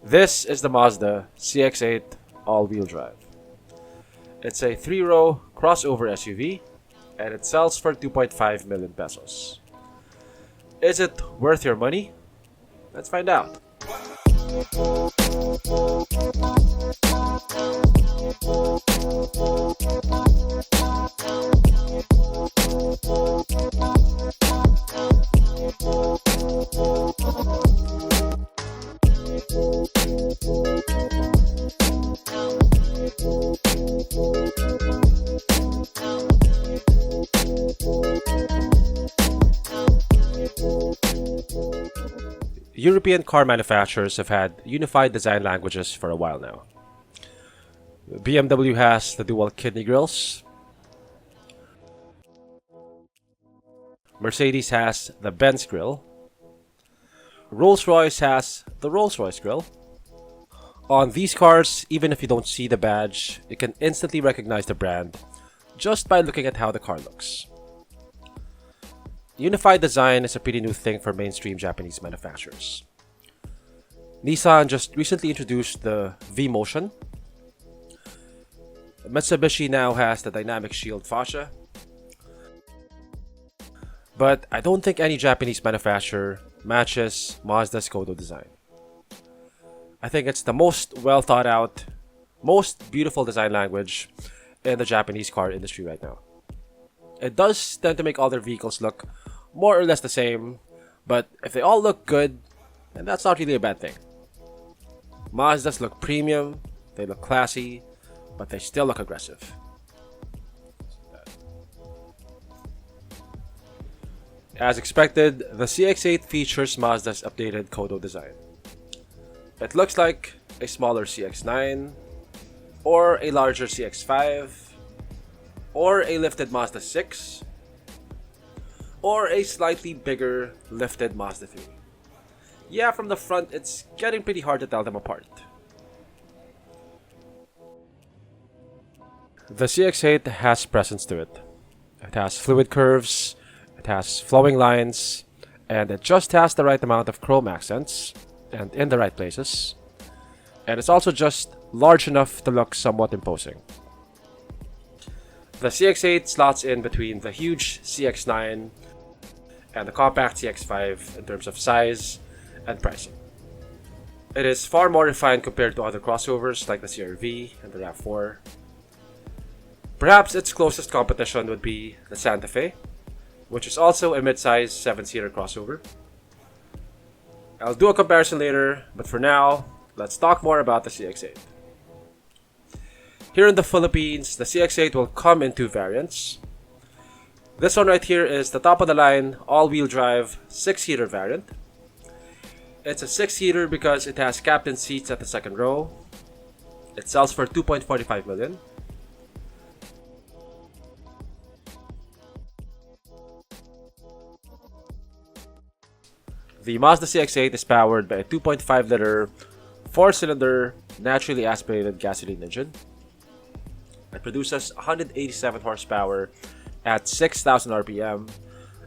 This is the Mazda CX8 all-wheel drive. It's a 3-row crossover SUV and it sells for 2.5 million pesos. Is it worth your money? Let's find out. European car manufacturers have had unified design languages for a while now. BMW has the dual kidney grills. Mercedes has the Benz grille. Rolls-Royce has the Rolls-Royce grille. On these cars, even if you don't see the badge, you can instantly recognize the brand just by looking at how the car looks. Unified design is a pretty new thing for mainstream Japanese manufacturers. Nissan just recently introduced the V-Motion. Mitsubishi now has the dynamic shield fascia. But I don't think any Japanese manufacturer matches Mazda's Kodo design. I think it's the most well thought out, most beautiful design language in the Japanese car industry right now. It does tend to make all their vehicles look more or less the same, but if they all look good, then that's not really a bad thing. Mazdas look premium, they look classy, but they still look aggressive. As expected, the CX8 features Mazda's updated Kodo design. It looks like a smaller CX9, or a larger CX5, or a lifted Mazda 6, or a slightly bigger lifted Mazda 3. Yeah, from the front, it's getting pretty hard to tell them apart. The CX8 has presence to it. It has fluid curves, it has flowing lines, and it just has the right amount of chrome accents, and in the right places. And it's also just large enough to look somewhat imposing. The CX8 slots in between the huge CX9 and the compact CX5 in terms of size and pricing. It is far more refined compared to other crossovers like the CR-V and the RAV4. Perhaps its closest competition would be the Santa Fe, which is also a mid-size 7-seater crossover. I'll do a comparison later, but for now, let's talk more about the CX8. Here in the Philippines, the CX8 will come in two variants. This one right here is the top-of-the-line all-wheel drive 6-seater variant. It's a 6-seater because it has captain seats at the second row. It sells for 2.45 million. The Mazda CX-8 is powered by a 2.5-liter, 4-cylinder, naturally aspirated gasoline engine. It produces 187 horsepower at 6,000 RPM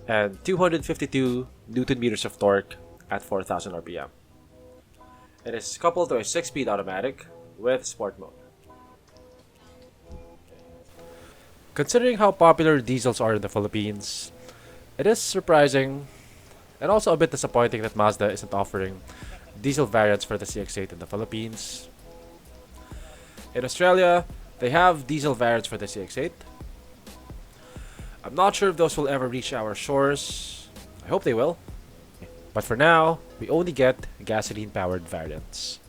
and 252 Newton meters of torque at 4,000 RPM. It is coupled to a 6-speed automatic with sport mode. Considering how popular diesels are in the Philippines, it is surprising and also a bit disappointing that Mazda isn't offering diesel variants for the CX-8 in the Philippines. In Australia, they have diesel variants for the CX-8. I'm not sure if those will ever reach our shores. I hope they will. But for now, we only get gasoline-powered variants.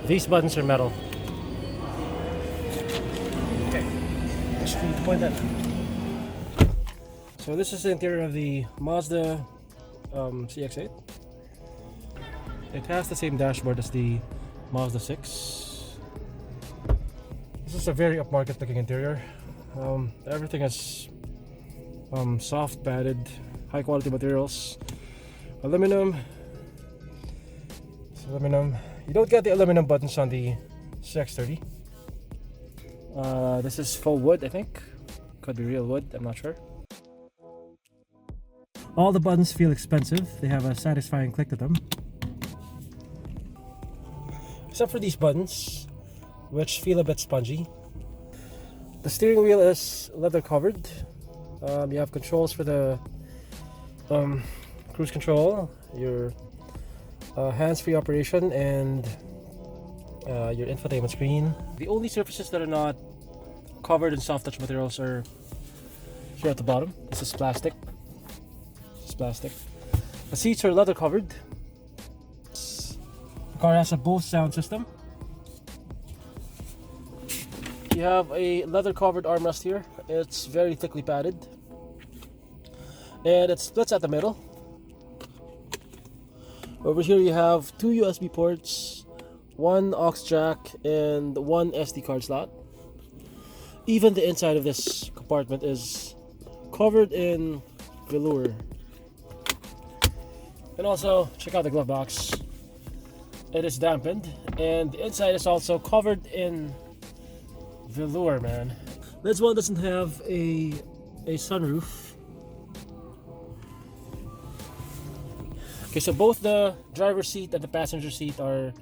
These buttons are metal. Okay, just for you to point that out. So this is the interior of the Mazda CX8. It has the same dashboard as the Mazda 6. This is a very upmarket looking interior. Everything is soft padded, high quality materials. Aluminum. It's aluminum. You don't get the aluminum buttons on the CX30. This is faux wood, I think. Could be real wood, I'm not sure. All the buttons feel expensive. They have a satisfying click to them. Except for these buttons, which feel a bit spongy. The steering wheel is leather covered. You have controls for the cruise control, your hands-free operation, and your infotainment screen. The only surfaces that are not covered in soft touch materials are here at the bottom. This is plastic. Plastic. The seats are leather covered. The car has a Bose sound system. You have a leather covered armrest here. It's very thickly padded, and it splits at the middle. Over here you have two USB ports, one aux jack, and one SD card slot. Even the inside of this compartment is covered in velour. And also, check out the glove box. It is dampened, and the inside is also covered in velour, man. This one doesn't have a sunroof. Okay, so both the driver's seat and the passenger seat are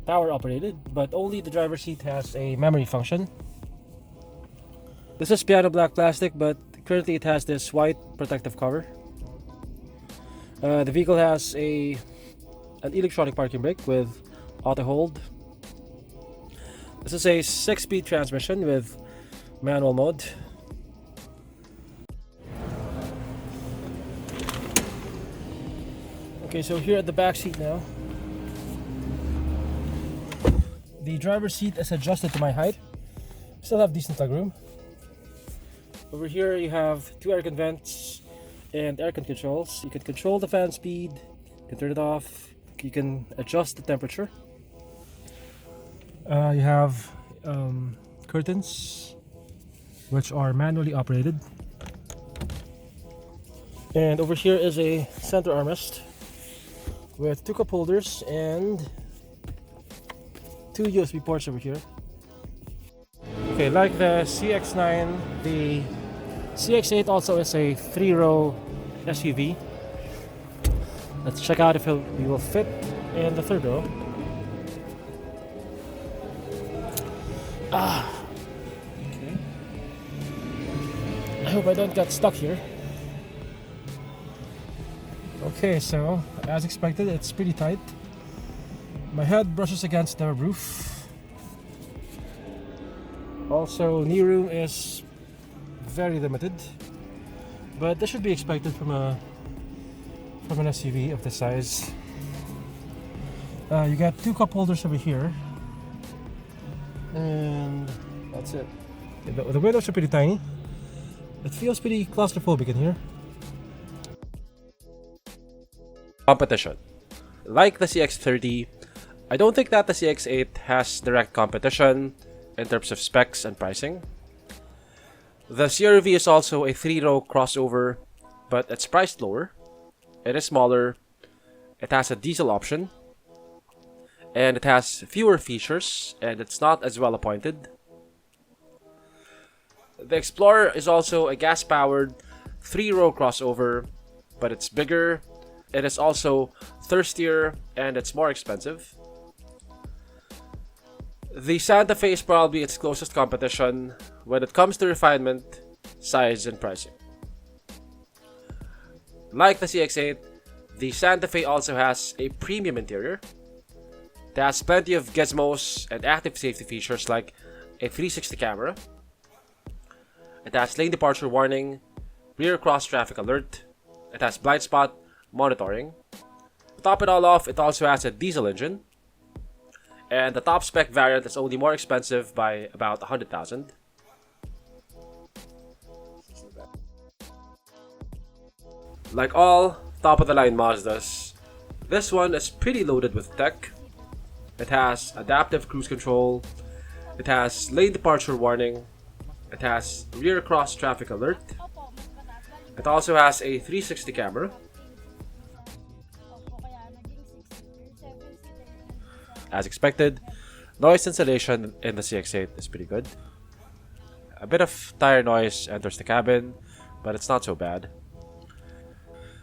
power operated, but only the driver's seat has a memory function. This is piano black plastic, but currently it has this white protective cover. The vehicle has an electronic parking brake with auto hold. This is a 6-speed transmission with manual mode. Okay, so here at the back seat now. The driver's seat is adjusted to my height. Still have decent legroom. Over here you have two air vents and aircon controls. You can control the fan speed, you can turn it off, you can adjust the temperature. You have curtains, which are manually operated. And over here is a center armrest with two cup holders and two USB ports over here. Okay, like the CX9, the CX8 also is a 3-row SUV. Let's check out if we will fit in the third row. Okay. I hope I don't get stuck here. Okay, so as expected, it's pretty tight. My head brushes against the roof. Also, knee room is very limited, but this should be expected from an SUV of this size. You got two cup holders over here, and that's it. The windows are pretty tiny. It feels pretty claustrophobic in here. Competition. Like the CX30, I don't think that the CX8 has direct competition in terms of specs and pricing. The CR-V is also a 3-row crossover, but it's priced lower. It is smaller, it has a diesel option, and it has fewer features, and it's not as well appointed. The Explorer is also a gas-powered 3-row crossover, but it's bigger, it is also thirstier, and it's more expensive. The Santa Fe is probably its closest competition when it comes to refinement, size, and pricing. Like the CX8, the Santa Fe also has a premium interior. It has plenty of gizmos and active safety features like a 360 camera. It has lane departure warning, rear cross traffic alert. It has blind spot monitoring. To top it all off, it also has a diesel engine. And the top spec variant is only more expensive by about 100,000. Like all top of the line Mazdas, this one is pretty loaded with tech. It has adaptive cruise control, it has lane departure warning, it has rear cross traffic alert, it also has a 360 camera. As expected, noise insulation in the CX8 is pretty good. A bit of tire noise enters the cabin, but it's not so bad.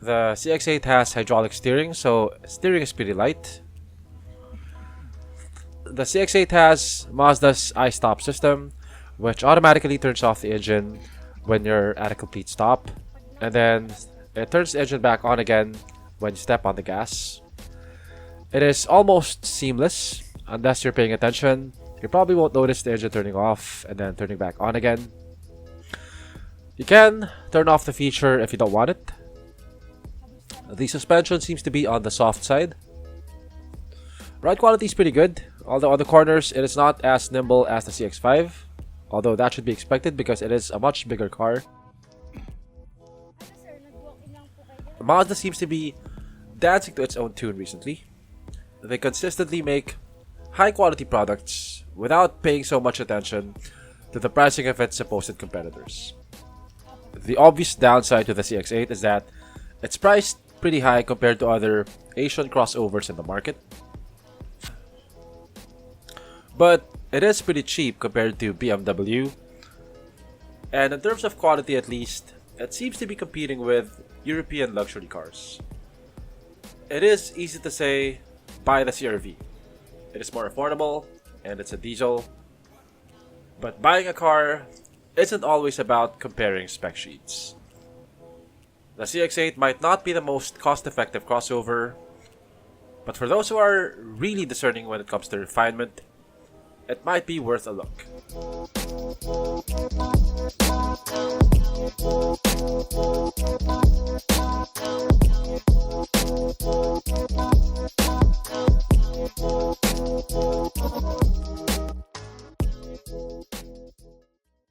The CX8 has hydraulic steering, so steering is pretty light. The CX8 has Mazda's iStop system, which automatically turns off the engine when you're at a complete stop, and then it turns the engine back on again when you step on the gas. It is almost seamless, unless you're paying attention. You probably won't notice the engine turning off and then turning back on again. You can turn off the feature if you don't want it. The suspension seems to be on the soft side. Ride quality is pretty good, although on the corners it is not as nimble as the CX5, although that should be expected because it is a much bigger car. Mazda seems to be dancing to its own tune recently. They consistently make high quality products without paying so much attention to the pricing of its supposed competitors. The obvious downside to the CX8 is that it's priced pretty high compared to other Asian crossovers in the market. But it is pretty cheap compared to BMW, and in terms of quality at least, it seems to be competing with European luxury cars. It is easy to say, buy the CR-V. It is more affordable, and it's a diesel. But buying a car isn't always about comparing spec sheets. The CX-8 might not be the most cost-effective crossover, but for those who are really discerning when it comes to refinement, it might be worth a look.